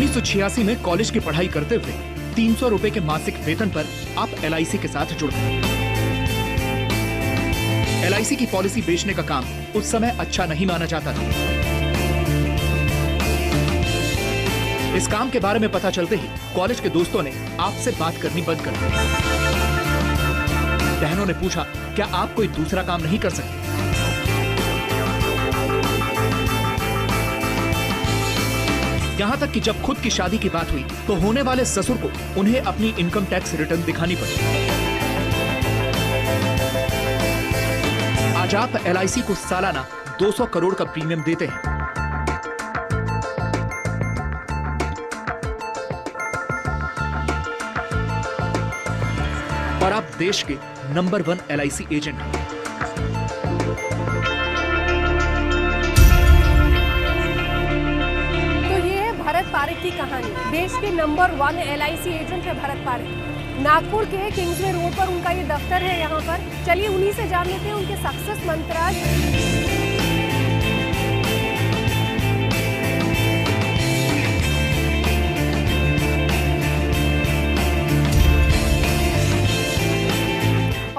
1986 में कॉलेज की पढ़ाई करते हुए 300 रुपए के मासिक वेतन पर आप LIC के साथ जुड़ गए। LIC की पॉलिसी बेचने का काम उस समय अच्छा नहीं माना जाता था। इस काम के बारे में पता चलते ही कॉलेज के दोस्तों ने आपसे बात करनी बंद कर दी। बहनों ने पूछा, क्या आप कोई दूसरा काम नहीं कर सकते? यहां तक कि जब खुद की शादी की बात हुई तो होने वाले ससुर को उन्हें अपनी इनकम टैक्स रिटर्न दिखानी पड़ी। आज आप LIC को सालाना 200 करोड़ का प्रीमियम देते हैं। और आप देश के नंबर 1 LIC एजेंट हैं। भरत पारेख की कहानी। देश के नंबर 1 LIC एजेंट है भरत पारेख। नागपुर के किंग्सवे रोड पर उनका ये दफ्तर है। यहाँ पर चलिए उन्हीं से जान लेते हैं उनके सक्सेस मंत्र।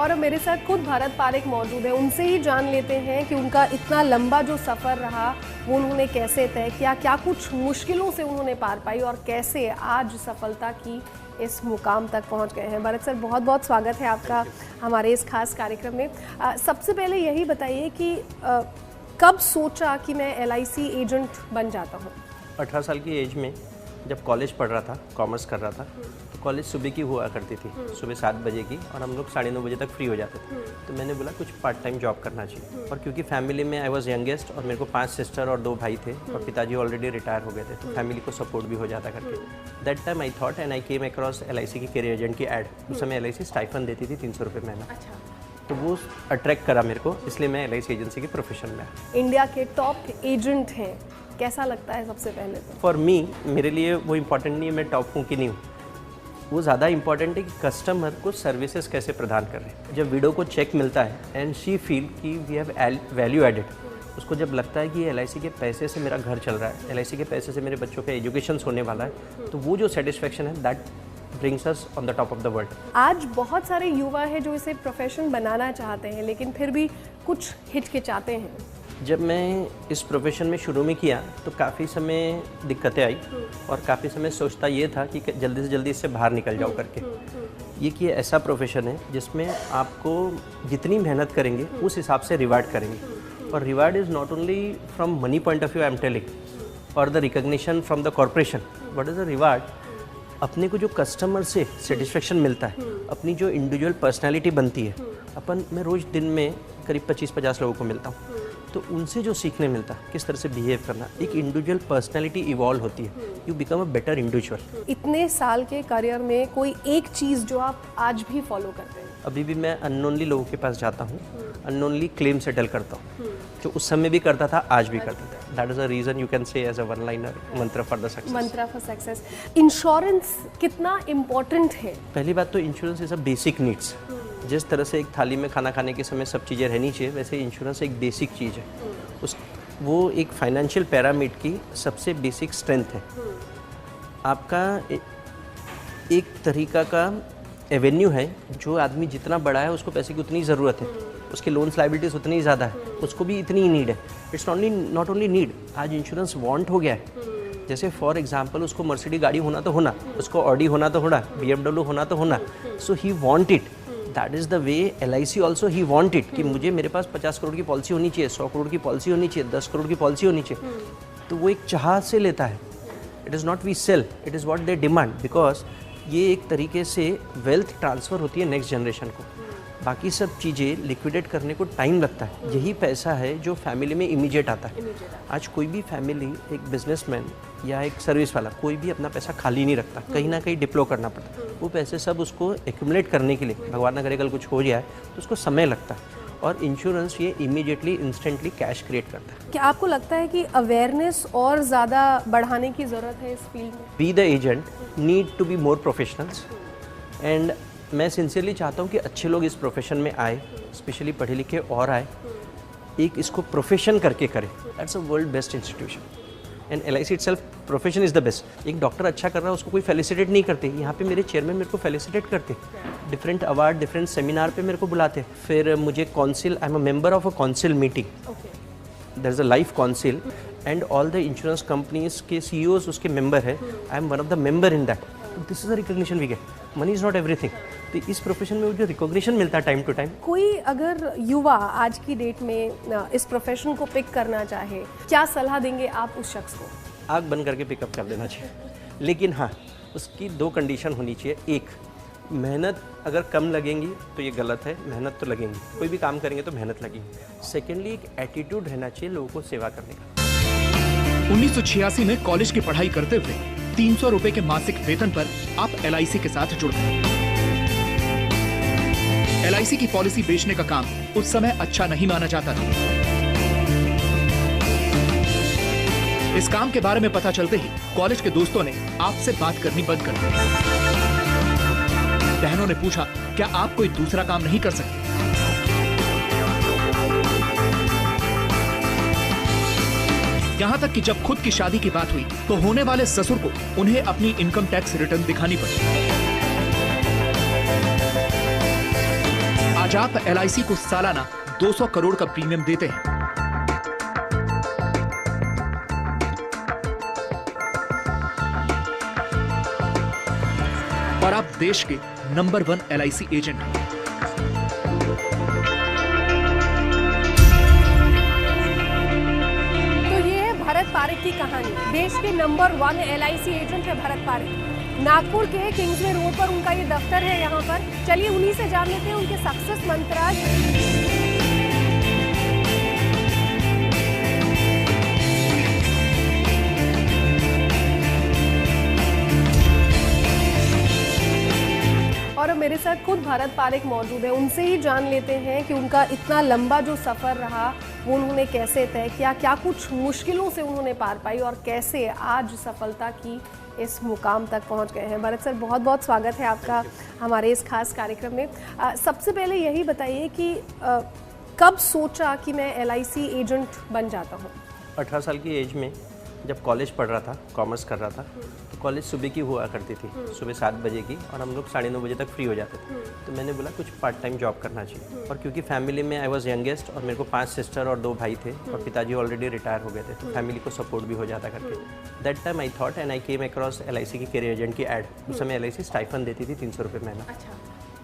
और मेरे साथ खुद भरत पारेख मौजूद है। उनसे ही जान लेते हैं कि उनका इतना लंबा जो सफ़र रहा वो उन्होंने कैसे तय किया, क्या कुछ मुश्किलों से उन्होंने पार पाई और कैसे आज सफलता की इस मुकाम तक पहुंच गए हैं। भरत सर, बहुत बहुत स्वागत है आपका हमारे इस खास कार्यक्रम में। सबसे पहले यही बताइए कि कब सोचा कि मैं LIC एजेंट बन जाता हूँ? 18 साल की एज में जब कॉलेज पढ़ रहा था, कॉमर्स कर रहा था, तो कॉलेज सुबह की हुआ करती थी, सुबह 7 बजे की, और हम लोग 9:30 बजे तक फ्री हो जाते थे। तो मैंने बोला कुछ पार्ट टाइम जॉब करना चाहिए। और क्योंकि फैमिली में आई वॉज यंगेस्ट और मेरे को 5 सिस्टर और 2 भाई थे और पिताजी ऑलरेडी रिटायर हो गए थे, तो फैमिली को सपोर्ट भी हो जाता करके that time I thought and I came across LIC की कैरियर एजेंट की एड। उस समय LIC स्टाइफन देती थी 300 रुपये महीना। तो वो अट्रैक्ट करा मेरे को, इसलिए मैं LIC एजेंसी के प्रोफेशन में आया। इंडिया के टॉप एजेंट हैं, कैसा लगता है सबसे पहले तो? फॉर मी, मेरे लिए वो इम्पोर्टेंट नहीं है मैं टॉप हूँ कि नहीं हूँ, वो ज़्यादा इम्पॉर्टेंट है कि कस्टमर को सर्विसेज कैसे प्रदान कर रहे हैं। जब विडो को चेक मिलता है एंड शी फील कि वी हैव वैल्यू एडेड, उसको जब लगता है कि LIC के पैसे से मेरा घर चल रहा है, LIC के पैसे से मेरे बच्चों का एजुकेशन होने वाला है, तो वो जो सेटिस्फेक्शन है that brings us on the top of the world. आज बहुत सारे युवा हैं जो इसे प्रोफेशन बनाना चाहते हैं लेकिन फिर भी कुछ हिचकिचाते हैं। जब मैं इस प्रोफेशन में शुरू में किया तो काफ़ी समय दिक्कतें आई और काफ़ी समय सोचता ये था कि जल्दी से जल्दी इससे बाहर निकल जाओ करके। ये कि ऐसा प्रोफेशन है जिसमें आपको जितनी मेहनत करेंगे उस हिसाब से रिवार्ड करेंगे, और reward is not only from money point of view I am telling और the recognition from the corporation, what is the reward? अपने को जो कस्टमर से सेटिस्फेक्शन मिलता है, अपनी जो इंडिविजुअल पर्सनैलिटी बनती है। मैं रोज़ दिन में करीब 25-50 लोगों को मिलता हूँ, तो उनसे जो सीखने मिलता है किस तरह से बिहेव करना, एक इंडिविजुअल पर्सनैलिटी इवॉल्व होती है, you become a better individual. इतने साल के करियर में कोई एक चीज़ जो आप आज भी फॉलो करते हैं? अभी भी मैं अननोनली लोगों के पास जाता हूँ, अननोनली क्लेम सेटल करता हूँ, जो उस समय भी करता था आज भी करता था। That is a reason you can say as a one liner मंत्र फॉर द सक्सेस। मंत्र फॉर सक्सेस। इंश्योरेंस कितना इम्पोर्टेंट है? पहली बात तो insurance is a basic needs. जिस तरह से एक थाली में खाना खाने के समय सब चीज़ें रहनी चाहिए, वैसे इंश्योरेंस एक बेसिक चीज़ है। वो एक फाइनेंशियल पैरामीटर की सबसे बेसिक स्ट्रेंथ है। आपका एक तरीका का एवेन्यू है, जो आदमी जितना बड़ा है उसको पैसे की उतनी ज़रूरत है, उसके लोन्स लाइबिलिटीज़ उतनी ही ज़्यादा है, उसको भी इतनी ही नीड है। इट्स नॉट ओनली नीड, आज इंश्योरेंस वांट हो गया है। जैसे फॉर एग्जांपल उसको मर्सिडी गाड़ी होना तो होना, उसको ऑडी होना तो होना, BMW होना तो होना, so he want it. That is the way LIC also he want it कि मुझे मेरे पास 50 करोड़ की पॉलिसी होनी चाहिए, 100 करोड़ की पॉलिसी होनी चाहिए, 10 करोड़ की पॉलिसी होनी चाहिए। तो वो एक चाह से लेता है। It is not we sell, it is what they demand, because ये एक तरीके से वेल्थ ट्रांसफ़र होती है नेक्स्ट जनरेशन को। बाकी सब चीज़ें लिक्विडेट करने को टाइम लगता है, यही पैसा है जो फैमिली में इमीडिएट आता है। आज कोई भी फैमिली, एक बिजनेसमैन या एक सर्विस वाला, कोई भी अपना पैसा खाली नहीं रखता, कहीं ना कहीं डिप्लो करना पड़ता है। वो पैसे सब उसको एक्यूमुलेट करने के लिए, भगवान ना करे कल कुछ हो जाए तो उसको समय लगता है, और इंश्योरेंस ये इमीडिएटली इंस्टेंटली कैश क्रिएट करता है। क्या आपको लगता है कि अवेयरनेस और ज़्यादा बढ़ाने की ज़रूरत है इस फील्ड में? We the agent need to be more professionals, and मैं सिंसियरली चाहता हूँ कि अच्छे लोग इस प्रोफेशन में आए, स्पेशली पढ़े लिखे और आए, एक इसको प्रोफेशन करके करें। That's a world best institution. And LIC itself profession is the best. एक डॉक्टर अच्छा कर रहा है उसको कोई फेलिसिटेट नहीं करते, यहाँ पे मेरे चेयरमैन मेरे को फेलिसिटेट करते, डिफरेंट अवार्ड डिफरेंट सेमिनार पे मेरे को बुलाते। फिर मुझे council, I am a member of a council meeting, there is a life council and all the insurance companies के CEOs उसके मेंबर है, I am one of the member in that. This is a recognition we get, money is not everything. तो इस profession में जो recognition मिलता है time to time. कोई अगर युवा आज की डेट में इस प्रोफेशन को पिक करना चाहे, क्या सलाह देंगे आप उस शख्स को? आग बंद करके पिकअप कर देना चाहिए, लेकिन हाँ उसकी 2 कंडीशन होनी चाहिए। एक, मेहनत अगर कम लगेंगी तो ये गलत है, मेहनत तो लगेंगी, कोई भी काम करेंगे तो मेहनत लगेगी। सेकेंडली, एक एटीट्यूड रहना चाहिए लोगों को सेवा करने का। 1986 में कॉलेज की पढ़ाई करते हुए 300 रुपए के मासिक वेतन पर आप LIC के साथ जुड़ गए। LIC की पॉलिसी बेचने का काम उस समय अच्छा नहीं माना जाता था। इस काम के बारे में पता चलते ही कॉलेज के दोस्तों ने आपसे बात करनी बंद कर दी। बहनों ने पूछा, क्या आप कोई दूसरा काम नहीं कर सकते? यहाँ तक कि जब खुद की शादी की बात हुई तो होने वाले ससुर को उन्हें अपनी इनकम टैक्स रिटर्न दिखानी पड़ी। आज आप LIC को सालाना 200 करोड़ का प्रीमियम देते हैं। और आप देश के नंबर 1 LIC एजेंट हैं। भरत पारेख की कहानी। देश के नंबर 1 LIC एजेंट है भरत पारेख। नागपुर के किंग्सवे रोड पर उनका ये दफ्तर है। यहाँ पर चलिए उन्हीं से जान लेते हैं उनके सक्सेस मंत्र। और मेरे साथ खुद भरत पारेख मौजूद है, उनसे ही जान लेते हैं कि उनका इतना लंबा जो सफ़र रहा वो उन्होंने कैसे तय किया, क्या कुछ मुश्किलों से उन्होंने पार पाई और कैसे आज सफलता की इस मुकाम तक पहुंच गए हैं। भरत सर, बहुत बहुत स्वागत है आपका हमारे इस खास कार्यक्रम में। सबसे पहले यही बताइए कि कब सोचा कि मैं LIC एजेंट बन जाता हूँ? 18 साल की एज में जब कॉलेज पढ़ रहा था, कॉमर्स कर रहा था, तो कॉलेज सुबह की हुआ करती थी, सुबह 7 बजे की, और हम लोग 9:30 बजे तक फ्री हो जाते थे। तो मैंने बोला कुछ पार्ट टाइम जॉब करना चाहिए। और क्योंकि फैमिली में आई वॉज यंगेस्ट और मेरे को 5 सिस्टर और 2 भाई थे और पिताजी ऑलरेडी रिटायर हो गए थे, तो फैमिली को सपोर्ट भी हो जाता करके। That time I thought and I came across LIC की कैरियर एजेंट की एड। उस समय LIC स्टाइफन देती थी 300 रुपये महीना।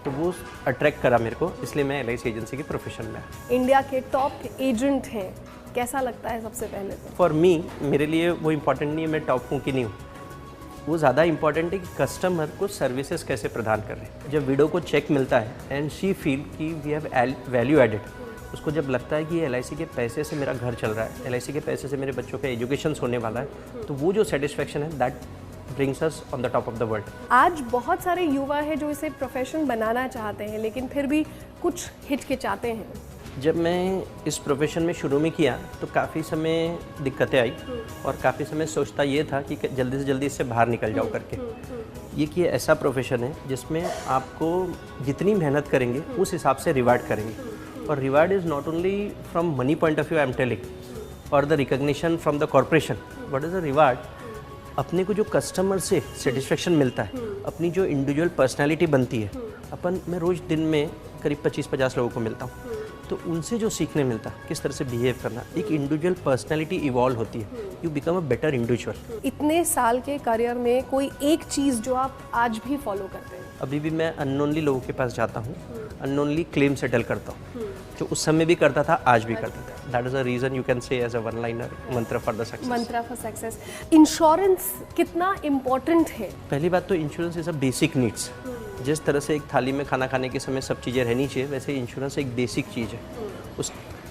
तो वो अट्रैक्ट करा मेरे को, इसलिए मैं LIC एजेंसी के प्रोफेशन में आया। इंडिया के टॉप एजेंट हैं, कैसा लगता है सबसे पहले तो? फॉर मी, मेरे लिए वो इम्पॉर्टेंट नहीं है मैं टॉप हूँ कि नहीं हूँ, वो ज़्यादा इम्पॉर्टेंट है कि कस्टमर को सर्विसेज कैसे प्रदान कर रहे हैं। जब विडो को चेक मिलता है एंड शी फील कि वी हैव वैल्यू एडेड, उसको जब लगता है कि LIC के पैसे से मेरा घर चल रहा है, LIC के पैसे से मेरे बच्चों का एजुकेशन होने वाला है, तो वो जो सेटिस्फैक्शन है that brings us on the top of the world। आज बहुत सारे युवा हैं जो इसे प्रोफेशन बनाना चाहते हैं लेकिन फिर भी कुछ हिचकिचाते हैं। जब मैं इस प्रोफेशन में शुरू में किया तो काफ़ी समय दिक्कतें आई और काफ़ी समय सोचता ये था कि जल्दी से जल्दी इससे बाहर निकल जाओ करके। ये कि ऐसा प्रोफेशन है जिसमें आपको जितनी मेहनत करेंगे उस हिसाब से रिवार्ड करेंगे, और reward is not only from money point of view I am telling, और the recognition from the corporation. What is the reward? अपने को जो कस्टमर से सेटिस्फेक्शन मिलता है, अपनी जो इंडिविजुअल पर्सनालिटी बनती है। मैं रोज़ दिन में करीब 25-50 लोगों को मिलता हूँ, तो उनसे जो सीखने मिलता है किस तरह से बिहेव करना, एक इंडिविजुअल पर्सनालिटी इवॉल्व होती है, you become a better individual. इतने साल के करियर में कोई एक चीज़ जो आप आज भी फॉलो करते हैं? अभी भी मैं अननोनली लोगों के पास जाता हूँ, अननोनली क्लेम सेटल करता हूँ, जो उस समय भी करता था आज भी करता था। That is a reason you can say as a one liner मंत्र फॉर द सक्सेस। मंत्र फॉर सक्सेस। इंश्योरेंस कितना इम्पोर्टेंट है? पहली बात तो insurance is a basic needs. जिस तरह से एक थाली में खाना खाने के समय सब चीज़ें रहनी चाहिए, वैसे इंश्योरेंस एक बेसिक चीज़ है।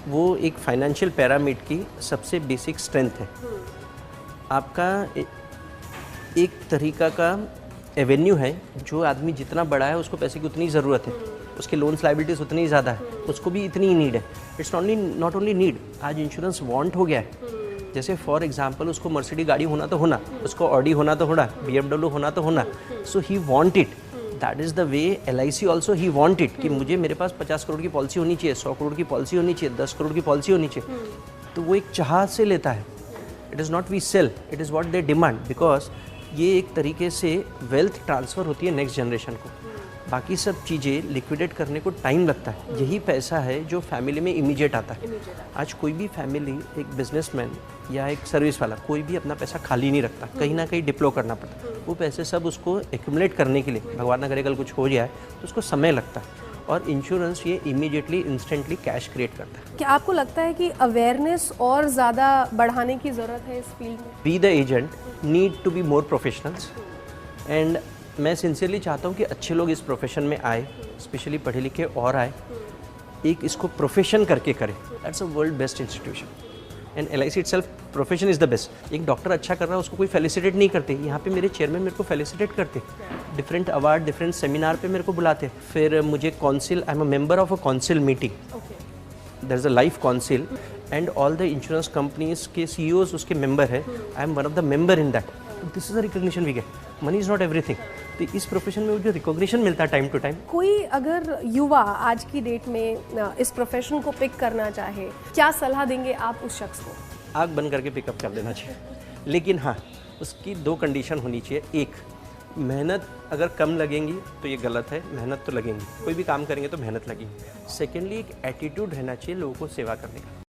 वो एक फाइनेंशियल पैरामिड की सबसे बेसिक स्ट्रेंथ है। आपका एक तरीका का एवेन्यू है, जो आदमी जितना बड़ा है उसको पैसे की उतनी ज़रूरत है, उसके लोन्स लाइबिलिटीज़ उतनी ज़्यादा है, उसको भी इतनी ही नीड है। इट्स नॉट ओनली नीड, आज इंश्योरेंस वांट हो गया है। जैसे फॉर एग्जांपल उसको मर्सिडीज गाड़ी होना तो होना, उसको ऑडी होना तो होना, BMW होना तो होना, so he want it. That is the way LIC also he want it कि मुझे मेरे पास 50 करोड़ की पॉलिसी होनी चाहिए, 100 करोड़ की पॉलिसी होनी चाहिए, 10 करोड़ की पॉलिसी होनी चाहिए। तो वो एक चाह से लेता है। It is not we sell, it is what they demand, because ये एक तरीके से वेल्थ ट्रांसफ़र होती है नेक्स्ट जनरेशन को। बाकी सब चीज़ें लिक्विडेट करने को टाइम लगता है, यही पैसा है जो फैमिली में इमीडिएट आता है। आज कोई भी फैमिली, एक बिजनेसमैन या एक सर्विस वाला, कोई भी अपना पैसा खाली नहीं रखता, कहीं ना कहीं डिप्लो करना पड़ता है। वो पैसे सब उसको एक्यूमुलेट करने के लिए, भगवान ना करे कल कुछ हो जाए तो उसको समय लगता है, और इंश्योरेंस ये इमीडिएटली इंस्टेंटली कैश क्रिएट करता है। क्या आपको लगता है कि अवेयरनेस और ज़्यादा बढ़ाने की ज़रूरत है इस फील्ड में? Be the agent need to be more professionals, and मैं सिंसियरली चाहता हूँ कि अच्छे लोग इस प्रोफेशन में आए, स्पेशली पढ़े लिखे और आए, एक इसको प्रोफेशन करके करें। That's a world best institution, and LIC itself profession is the best. एक डॉक्टर अच्छा कर रहा है उसको कोई फेलिसिटेट नहीं करते, यहाँ पे मेरे चेयरमैन मेरे को फेलिसिटेट करते, डिफरेंट अवार्ड, डिफरेंट सेमिनार पे मेरे को बुलाते। फिर मुझे council, I am a member of a council meeting, there is a life council, and all the insurance companies के CEOs उसके मेंबर है, I am one of the member in that. This is a recognition we get, money is not everything. तो इस profession में जो recognition मिलता है time to time. कोई अगर युवा आज की डेट में इस प्रोफेशन को पिक करना चाहे, क्या सलाह देंगे आप उस शख्स को? आग बंद करके पिकअप कर देना चाहिए, लेकिन हाँ, उसकी 2 कंडीशन होनी चाहिए। एक, मेहनत अगर कम लगेंगी तो ये गलत है, मेहनत तो लगेंगी, कोई भी काम करेंगे तो मेहनत लगेगी। सेकेंडली, एक एटीट्यूड रहना चाहिए लोगों को सेवा करने का।